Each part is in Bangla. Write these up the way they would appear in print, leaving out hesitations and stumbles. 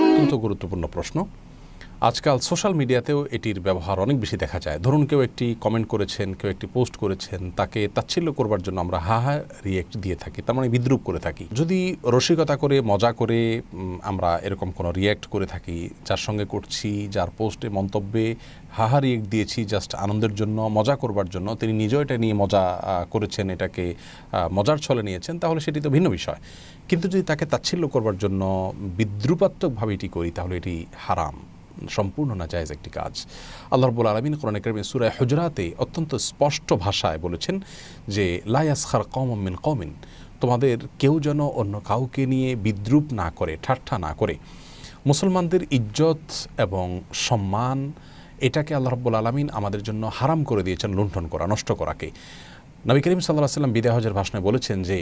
অত্যন্ত গুরুত্বপূর্ণ প্রশ্ন। আজকাল সোশ্যাল মিডিয়াতেও এটির ব্যবহার অনেক বেশি দেখা যায়। ধরুন কেউ একটি কমেন্ট করেছেন, কেউ একটি পোস্ট করেছেন, তাকে তাচ্ছিল্য করবার জন্য আমরা হা হা রিয়েক্ট দিয়ে থাকি, তার মানে বিদ্রূপ করে থাকি। যদি রসিকতা করে মজা করে আমরা এরকম কোনো রিয়েক্ট করে থাকি, যার সঙ্গে করছি, যার পোস্টে মন্তব্যে হা হা রিয়েক্ট দিয়েছি জাস্ট আনন্দের জন্য, মজা করবার জন্য, তিনি নিজেও এটা নিয়ে মজা করেছেন, এটাকে মজার ছলে নিয়েছেন, তাহলে সেটি তো ভিন্ন বিষয়। কিন্তু যদি তাকে তাচ্ছিল্য করবার জন্য বিদ্রুপাত্মকভাবে এটি করি, তাহলে এটি হারাম, সম্পূর্ণ নাজায়েজ একটি কাজ। আল্লাহ রাব্বুল আলামিন কোরআনে কারিমে সূরা হুজরাতে অত্যন্ত স্পষ্ট ভাষায় বলেছেন যে লা ইয়াসখার কওমুম মিন কওমিন, তোমাদের কেউ যেন অন্য কাউকে নিয়ে বিদ্রূপ না করে, ঠাট্টা না করে। মুসলমানদের ইজ্জত এবং সম্মান এটাকে আল্লাহ রাব্বুল আলামিন আমাদের জন্য হারাম করে দিয়েছেন, লুণ্ঠন করা, নষ্ট করাকে। নবী করিম সাল্লাল্লাহু আলাইহি ওয়াসাল্লাম বিদায় হজের ভাষণে বলেছেন যে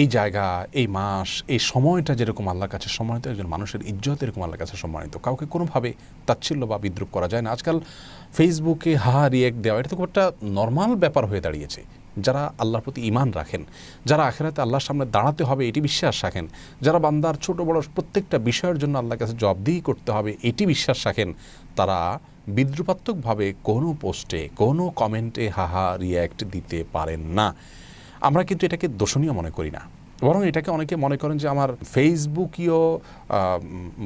এই জায়গা, এই মাস, এই সময়টা যেরকম আল্লাহর কাছে সম্মানিত, একজন মানুষের ইজ্জত এরকম আল্লাহর কাছে সম্মানিত। কাউকে কোনোভাবে তাচ্ছিল্য বা বিদ্রুপ করা যায় না। আজকাল ফেসবুকে হা রিয়েক্ট দেওয়া এটা তো খুব একটা নর্মাল ব্যাপার হয়ে দাঁড়িয়েছে। যারা আল্লাহর প্রতি ঈমান রাখেন, যারা আখিরাতে আল্লাহর সামনে দাঁড়াতে হবে এটি বিশ্বাস রাখেন, যারা বান্দার ছোট বড় প্রত্যেকটা বিষয়ের জন্য আল্লাহর কাছে জবাবদিহি করতে হবে এটি বিশ্বাস রাখেন, তারা বিদ্রুপাত্মকভাবে কোনো পোস্টে, কোনো কমেন্টে হা রিয়েক্ট দিতে পারেন না। আমরা কিন্তু এটাকে দোষণীয় মনে করি না, বরং এটাকে অনেকে মনে করেন যে আমার ফেসবুকীয়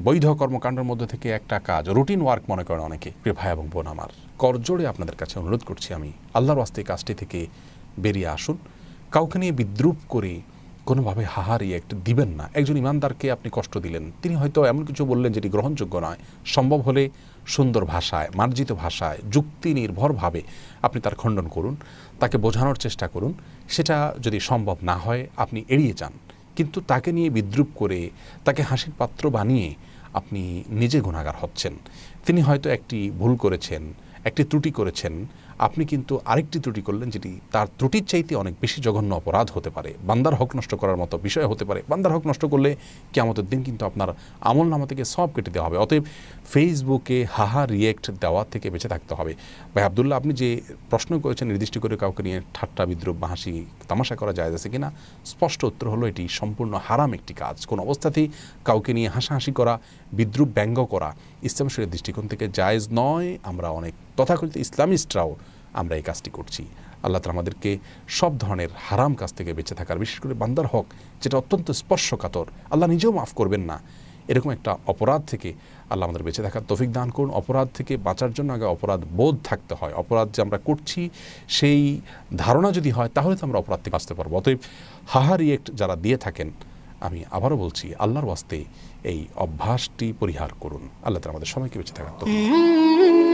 বৈধ কর্মকাণ্ডের মধ্যে থেকে একটা কাজ, রুটিন ওয়ার্ক মনে করেন অনেকে। প্রিয় ভাই এবং বোন আমার, করজোড়ে আপনাদের কাছে অনুরোধ করছি আমি, আল্লাহর ওয়াস্তে কাজটি থেকে বেরিয়ে আসুন। কাউকে নিয়ে বিদ্রুপ করে কোনোভাবে হা রিয়েক্ট দিবেন না। একজন ইমানদারকে আপনি কষ্ট দিলেন, তিনি হয়তো এমন কিছু বললেন যেটি গ্রহণযোগ্য নয়, সম্ভব হলে সুন্দর ভাষায়, মার্জিত ভাষায়, যুক্তি নির্ভরভাবে আপনি তার খণ্ডন করুন, তাকে বোঝানোর চেষ্টা করুন। সেটা যদি সম্ভব না হয় আপনি এড়িয়ে যান, কিন্তু তাকে নিয়ে বিদ্রূপ করে, তাকে হাসির পাত্র বানিয়ে আপনি নিজে গুনাহগার হচ্ছেন। তিনি হয়তো একটি ভুল করেছেন, একটি ত্রুটি করেছেন, আপনি কিন্তু আরেকটি ত্রুটি করলেন যেটি তার ত্রুটির চাইতে অনেক বেশি জঘন্য অপরাধ হতে পারে, বান্দার হক নষ্ট করার মতো বিষয় হতে পারে। বান্দার হক নষ্ট করলে কিয়ামতের দিন কিন্তু আপনার আমলনামা থেকে সব কেটে দেওয়া হবে। অতএব ফেসবুকে হা রিয়েক্ট দেওয়া থেকে বেঁচে থাকতে হবে। ভাই আব্দুল্লাহ, আপনি যে প্রশ্ন করেছেন নির্দিষ্ট করে কাউকে নিয়ে ঠাট্টা, বিদ্রুপ বা হাসি তামাশা করা যায় আছে কিনা, স্পষ্ট উত্তর হলো এটি সম্পূর্ণ হারাম একটি কাজ। কোন অবস্থাতেই কাউকে নিয়ে হাসাহাসি করা, বিদ্রুপ ব্যঙ্গ করা ইসলাম শরীয়তের দৃষ্টিকোণ থেকে জায়েজ নয়। আমরা অনেক তথাকথিত ইসলামিস্টরাও আমরা এই কাজটি করছি। আল্লাহ তাআলা আমাদেরকে সব ধরনের হারাম কাজ থেকে বেঁচে থাকার, বিশেষ করে বান্দার হক যেটা অত্যন্ত স্পর্শকাতর, আল্লাহ নিজেও মাফ করবেন না, এরকম একটা অপরাধ থেকে আল্লাহ আমাদের বেঁচে থাকার তৌফিক দান করুন। অপরাধ থেকে বাঁচার জন্য আগে অপরাধ বোধ থাকতে হয়। অপরাধ যে আমরা করছি সেই ধারণা যদি হয়, তাহলে তো আমরা অপরাধ থেকে বাঁচতে পারবো। অতএব হা রিয়েক্ট যারা দিয়ে থাকেন, আমি আবারও বলছি, আল্লাহর ওয়াস্তে এই অভ্যাসটি পরিহার করুন। আল্লাহ তাআলা আমাদের সবাইকে বেঁচে থাকার তৌফিক।